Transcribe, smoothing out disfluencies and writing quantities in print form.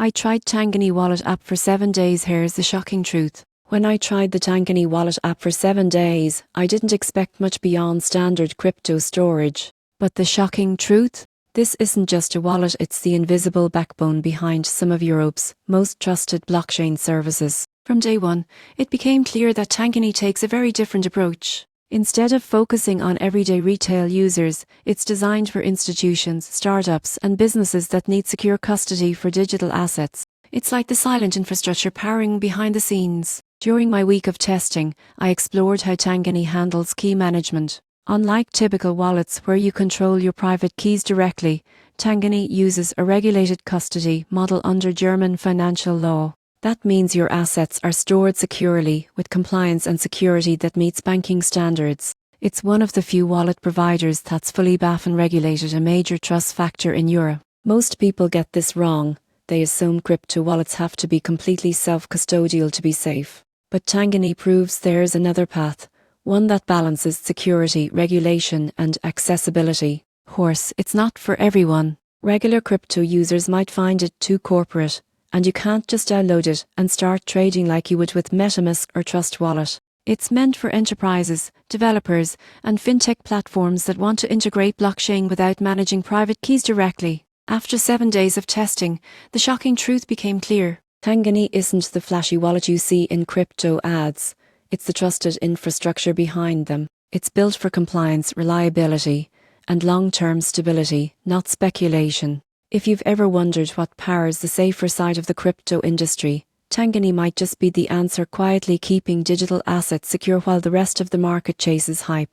I tried Tangany wallet app for 7 days. Here's the shocking truth. When I tried the Tangany wallet app for 7 days, I didn't expect much beyond standard crypto storage. But the shocking truth? This isn't just a wallet, it's the invisible backbone behind some of Europe's most trusted blockchain services. From day one, it became clear that Tangany takes a very different approach. Instead of focusing on everyday retail users, it's designed for institutions, startups, and businesses that need secure custody for digital assets. It's like the silent infrastructure powering behind the scenes. During my week of testing, I explored how Tangany handles key management. Unlike typical wallets where you control your private keys directly, Tangany uses a regulated custody model under German financial law. That means your assets are stored securely, with compliance and security that meets banking standards. It's one of the few wallet providers that's fully BaFin regulated, a major trust factor in Europe. Most people get this wrong. They assume crypto wallets have to be completely self-custodial to be safe. But Tangany proves there's another path, one that balances security, regulation, and accessibility. Of course, it's not for everyone. Regular crypto users might find it too corporate, and you can't just download it and start trading like you would with MetaMask or Trust Wallet. It's meant for enterprises, developers, and fintech platforms that want to integrate blockchain without managing private keys directly. After 7 days of testing, the shocking truth became clear. Tangany isn't the flashy wallet you see in crypto ads. It's the trusted infrastructure behind them. It's built for compliance, reliability, and long-term stability, not speculation. If you've ever wondered what powers the safer side of the crypto industry, Tangany might just be the answer, quietly keeping digital assets secure while the rest of the market chases hype.